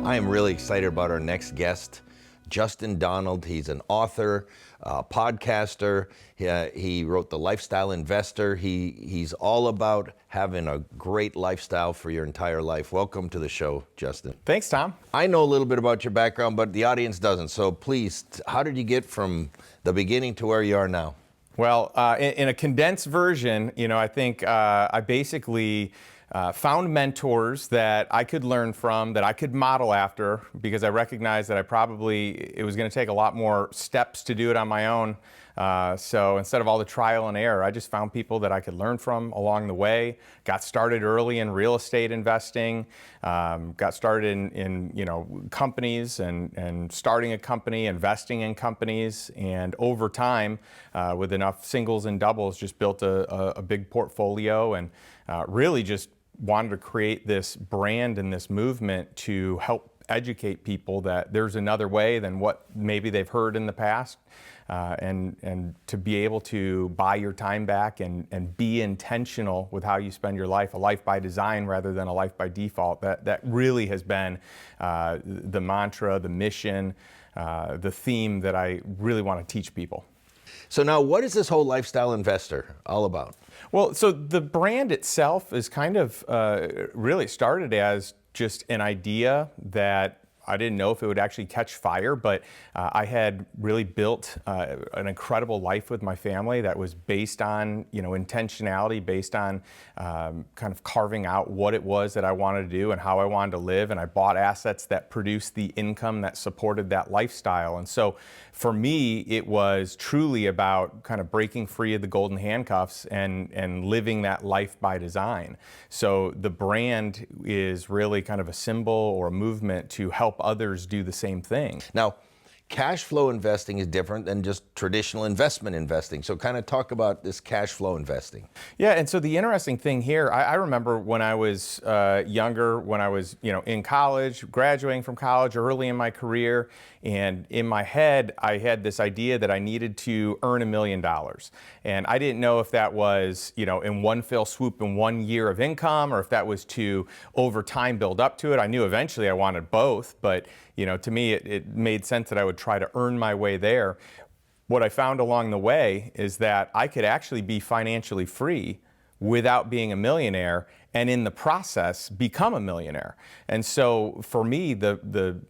I am really excited about our next guest, Justin Donald. He's an author, podcaster. He wrote The Lifestyle Investor. He's all about having a great lifestyle for your entire life. Welcome to the show, Justin. Thanks, Tom. I know a little bit about your background, but the audience doesn't. So please, how did you get from the beginning to where you are now? Well, in a condensed version, I think I basically found mentors that I could learn from, that I could model after, because I recognized that it was going to take a lot more steps to do it on my own. So instead of all the trial and error, I just found people that I could learn from along the way. Got started early in real estate investing, got started in companies and starting a company, investing in companies, and over time, with enough singles and doubles, just built a big portfolio and really just wanted to create this brand and this movement to help educate people that there's another way than what maybe they've heard in the past, and to be able to buy your time back and be intentional with how you spend your life, a life by design rather than a life by default. That really has been the mantra, the mission, the theme that I really want to teach people. So now, what is this whole Lifestyle Investor all about? Well, so the brand itself is kind of really started as just an idea that I didn't know if it would actually catch fire, but I had really built an incredible life with my family that was based on, intentionality, based on kind of carving out what it was that I wanted to do and how I wanted to live. And I bought assets that produced the income that supported that lifestyle. And so for me, it was truly about kind of breaking free of the golden handcuffs and living that life by design. So the brand is really kind of a symbol or a movement to help others do the same thing. Now, cash flow investing is different than just traditional investment investing. So kind of talk about this cash flow investing. Yeah, and so the interesting thing here, I remember when I was younger, when I was in college, graduating from college, early in my career, and in my head, I had this idea that I needed to earn $1 million. And I didn't know if that was, in one fell swoop in 1 year of income, or if that was to, over time, build up to it. I knew eventually I wanted both, but to me, it made sense that I would try to earn my way there. What I found along the way is that I could actually be financially free without being a millionaire, and in the process become a millionaire. And so for me, the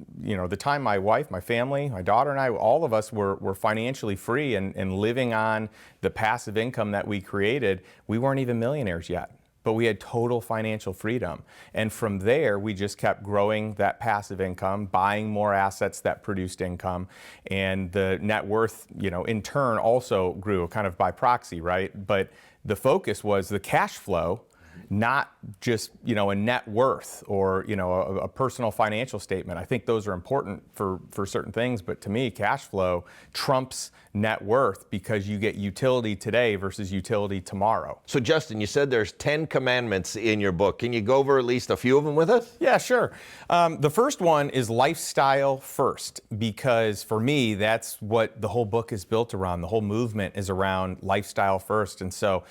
time my wife, my family, my daughter and I, all of us were financially free and living on the passive income that we created, we weren't even millionaires yet. But we had total financial freedom. And from there, we just kept growing that passive income, buying more assets that produced income. And the net worth, in turn also grew kind of by proxy, right? But the focus was the cash flow, not just, a net worth or, a personal financial statement. I think those are important for certain things, but to me, cash flow trumps net worth because you get utility today versus utility tomorrow. So Justin, you said there's 10 commandments in your book. Can you go over at least a few of them with us? Yeah, sure. The first one is lifestyle first, because for me, that's what the whole book is built around. The whole movement is around lifestyle first. And so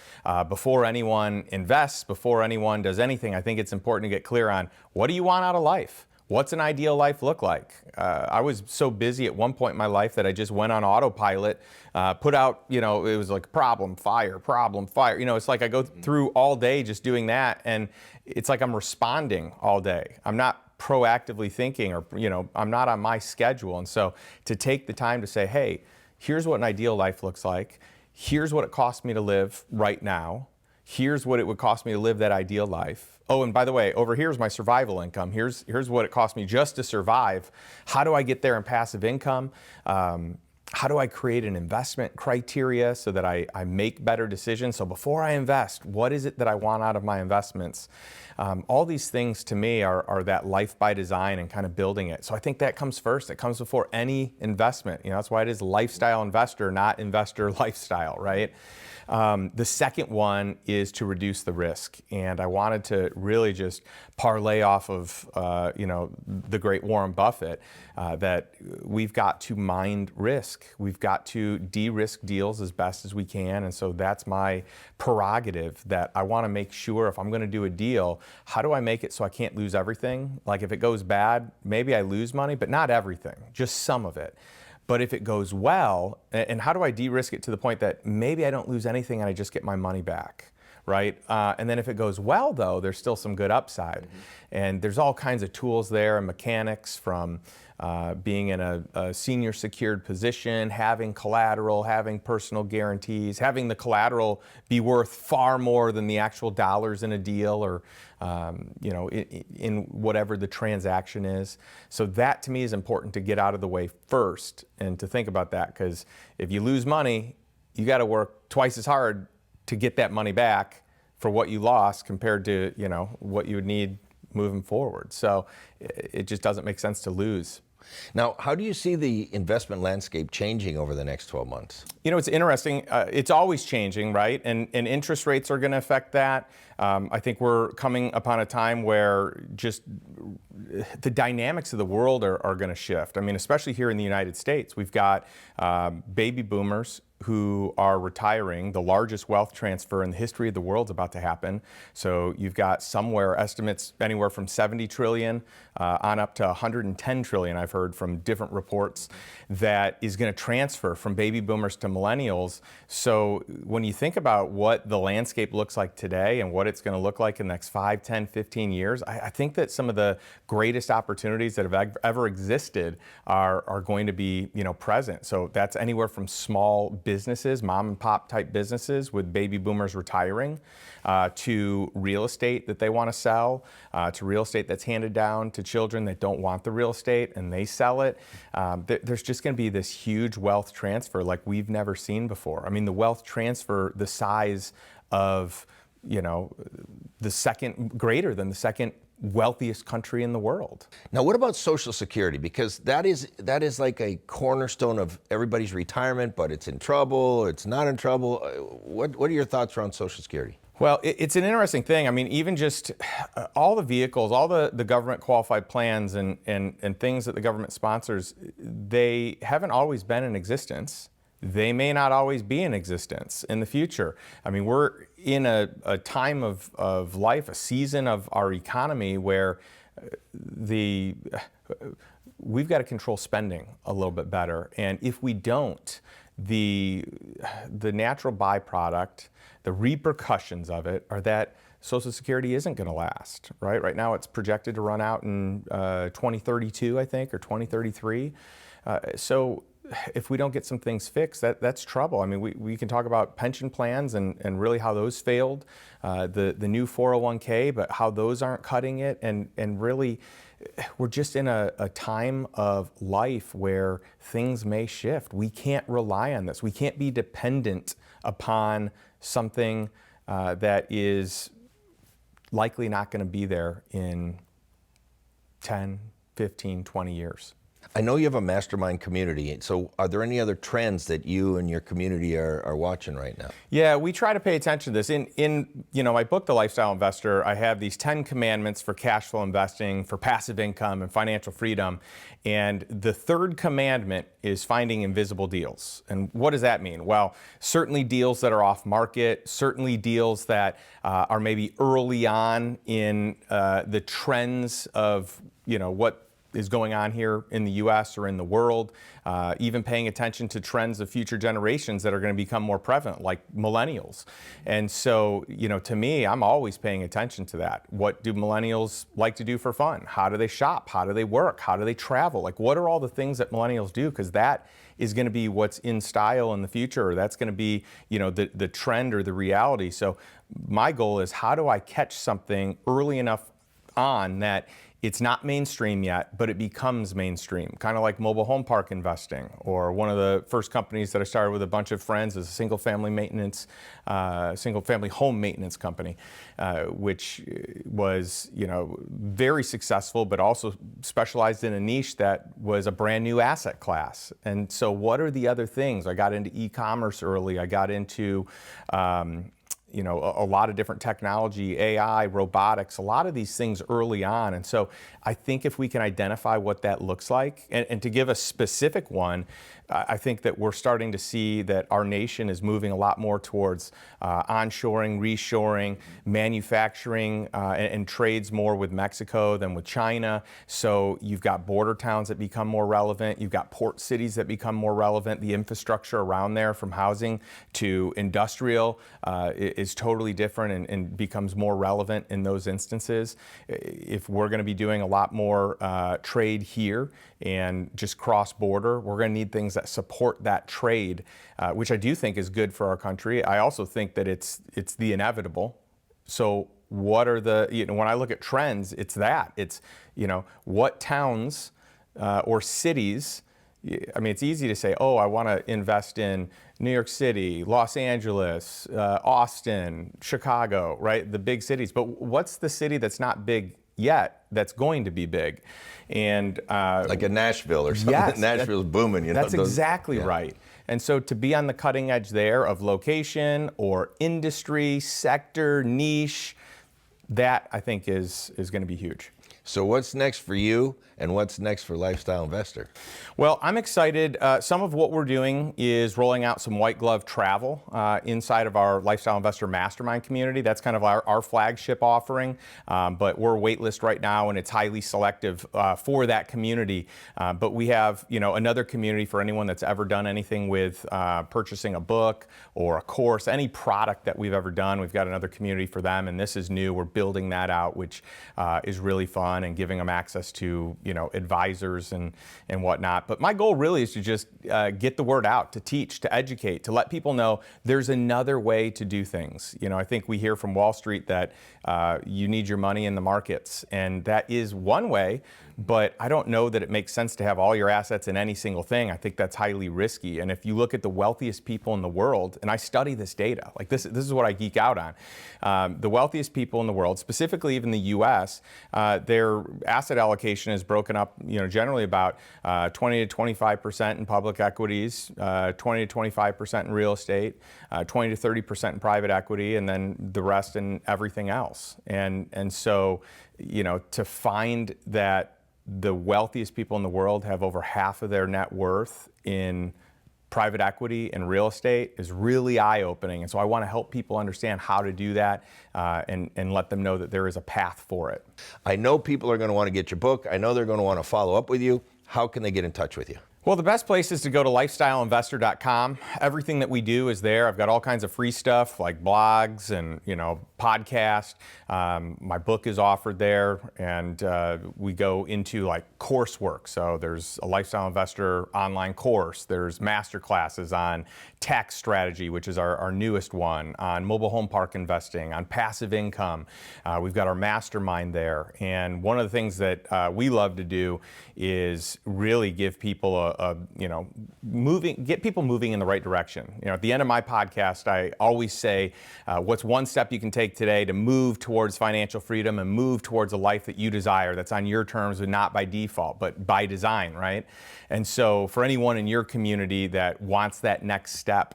before anyone invests, before anyone does anything, I think it's important to get clear on, what do you want out of life? What's an ideal life look like? I was so busy at one point in my life that I just went on autopilot, put out, it was like problem, fire. It's like I go through all day just doing that, and it's like I'm responding all day. I'm not proactively thinking, or, I'm not on my schedule. And so to take the time to say, hey, here's what an ideal life looks like. Here's what it costs me to live right now. Here's what it would cost me to live that ideal life. Oh, and by the way, over here's my survival income. Here's what it cost me just to survive. How do I get there in passive income? How do I create an investment criteria so that I make better decisions? So before I invest, what is it that I want out of my investments? All these things to me are that life by design and kind of building it. So I think that comes first. It comes before any investment. That's why it is lifestyle investor, not investor lifestyle, right? The second one is to reduce the risk. And I wanted to really just parlay off of, the great Warren Buffett, that we've got to mind risk. We've got to de-risk deals as best as we can. And so that's my prerogative, that I want to make sure if I'm going to do a deal, how do I make it so I can't lose everything? Like if it goes bad, maybe I lose money, but not everything, just some of it. But if it goes well, and how do I de-risk it to the point that maybe I don't lose anything and I just get my money back, right? And then if it goes well, though, there's still some good upside. Mm-hmm. And there's all kinds of tools there and mechanics, from being in a senior secured position, having collateral, having personal guarantees, having the collateral be worth far more than the actual dollars in a deal, or in whatever the transaction is. So that to me is important to get out of the way first, and to think about that, because if you lose money, you got to work twice as hard to get that money back for what you lost compared to what you would need moving forward. So it just doesn't make sense to lose. Now, how do you see the investment landscape changing over the next 12 months? It's interesting. It's always changing, right? And interest rates are going to affect that. I think we're coming upon a time where just the dynamics of the world are going to shift. I mean, especially here in the United States, we've got baby boomers who are retiring. The largest wealth transfer in the history of the world is about to happen. So you've got estimates anywhere from 70 trillion on up to 110 trillion, I've heard from different reports, that is going to transfer from baby boomers to millennials. So when you think about what the landscape looks like today and what it's going to look like in the next 5, 10, 15 years, I think that some of the greatest opportunities that have ever existed are going to be present. So that's anywhere from small businesses, mom and pop type businesses with baby boomers retiring, to real estate that they want to sell, to real estate that's handed down to children that don't want the real estate and they sell it. There's just going to be this huge wealth transfer like we've never seen before. I mean, the wealth transfer, the size of, greater than the second wealthiest country in the world. Now, what about Social Security? Because that is like a cornerstone of everybody's retirement, but it's in trouble, it's not in trouble. What are your thoughts around Social Security? Well, it's an interesting thing. I mean, even just all the vehicles, all the government qualified plans and things that the government sponsors, they haven't always been in existence. They may not always be in existence in the future. I mean, we're in a time of life, a season of our economy where we've got to control spending a little bit better. And if we don't, the natural byproduct, the repercussions of it are that Social Security isn't going to last, right? Right now it's projected to run out in 2032, I think, or 2033. So if we don't get some things fixed, that's trouble. I mean, we can talk about pension plans and really how those failed, the new 401k, but how those aren't cutting it. And really, we're just in a time of life where things may shift. We can't rely on this. We can't be dependent upon something that is likely not going to be there in 10, 15, 20 years. I know you have a mastermind community, so are there any other trends that you and your community are watching right now? Yeah, we try to pay attention to this. In my book, The Lifestyle Investor, I have these 10 commandments for cash flow investing, for passive income and financial freedom. And the third commandment is finding invisible deals. And what does that mean? Well, certainly deals that are off market, certainly deals that are maybe early on in the trends of, what is going on here in the U.S. or in the world, even paying attention to trends of future generations that are going to become more prevalent, like millennials. And so, to me, I'm always paying attention to that. What do millennials like to do for fun? How do they shop? How do they work? How do they travel? Like, what are all the things that millennials do? Because that is going to be what's in style in the future, or that's going to be, the trend or the reality. So my goal is, how do I catch something early enough on that it's not mainstream yet, but it becomes mainstream, kind of like mobile home park investing, or one of the first companies that I started with a bunch of friends is a single-family home maintenance company, which was, very successful, but also specialized in a niche that was a brand new asset class. And so, what are the other things? I got into e-commerce early. I got into a lot of different technology, AI, robotics, a lot of these things early on. And so I think if we can identify what that looks like, and to give a specific one, I think that we're starting to see that our nation is moving a lot more towards onshoring, reshoring, manufacturing, and trades more with Mexico than with China. So you've got border towns that become more relevant. You've got port cities that become more relevant. The infrastructure around there, from housing to industrial, is totally different and becomes more relevant in those instances. If we're going to be doing a lot more trade here and just cross-border, we're going to need things that support that trade, which I do think is good for our country. I also think that it's the inevitable. So what are the, when I look at trends, it's what towns or cities, I mean, it's easy to say, oh, I want to invest in New York City, Los Angeles, Austin, Chicago, right? The big cities. But what's the city that's not big yet that's going to be big? And like a Nashville or something. Yes, Nashville's booming. That's exactly right. And so to be on the cutting edge there of location or industry, sector, niche, that I think is going to be huge. So what's next for you, and what's next for Lifestyle Investor? Well, I'm excited. Some of what we're doing is rolling out some white glove travel inside of our Lifestyle Investor Mastermind community. That's kind of our flagship offering, but we're waitlist right now, and it's highly selective for that community. But we have, another community for anyone that's ever done anything with purchasing a book or a course, any product that we've ever done. We've got another community for them, and this is new. We're building that out, which is really fun, and giving them access to advisors and whatnot. But my goal really is to just get the word out, to teach, to educate, to let people know there's another way to do things. I think we hear from Wall Street that you need your money in the markets, and that is one way. But I don't know that it makes sense to have all your assets in any single thing. I think that's highly risky. And if you look at the wealthiest people in the world, and I study this data, like this is what I geek out on. The wealthiest people in the world, specifically even the U.S., their asset allocation is broken up, generally about 20 to 25% in public equities, 20 to 25% in real estate, 20 to 30% in private equity, and then the rest in everything else. And so, to find that the wealthiest people in the world have over half of their net worth in private equity and real estate is really eye-opening. And so I want to help people understand how to do that and let them know that there is a path for it. I know people are going to want to get your book. I know they're going to want to follow up with you. How can they get in touch with you? Well, the best place is to go to lifestyleinvestor.com. Everything that we do is there. I've got all kinds of free stuff like blogs and, podcast. My book is offered there, and we go into like coursework. So there's a Lifestyle Investor online course. There's master classes on tax strategy, which is our newest one, on mobile home park investing, on passive income. We've got our mastermind there. And one of the things that we love to do is really give people get people moving in the right direction. At the end of my podcast, I always say, what's one step you can take today to move towards financial freedom and move towards a life that you desire, that's on your terms and not by default, but by design, right? And so for anyone in your community that wants that next step,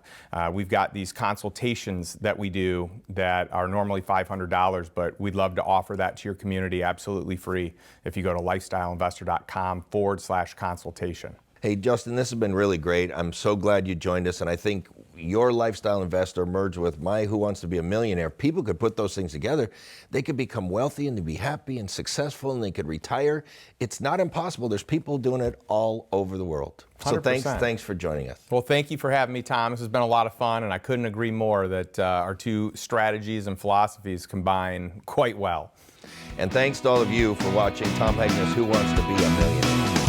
we've got these consultations that we do that are normally $500, but we'd love to offer that to your community absolutely free if you go to lifestyleinvestor.com/consultation. Hey, Justin, this has been really great. I'm so glad you joined us, and I think your Lifestyle Investor merged with my Who Wants to Be a Millionaire. People could put those things together. They could become wealthy and to be happy and successful, and they could retire. It's not impossible. There's people doing it all over the world. 100%. So thanks for joining us. Well, thank you for having me, Tom. This has been a lot of fun, and I couldn't agree more that our two strategies and philosophies combine quite well. And thanks to all of you for watching Tom Hegner's Who Wants to Be a Millionaire.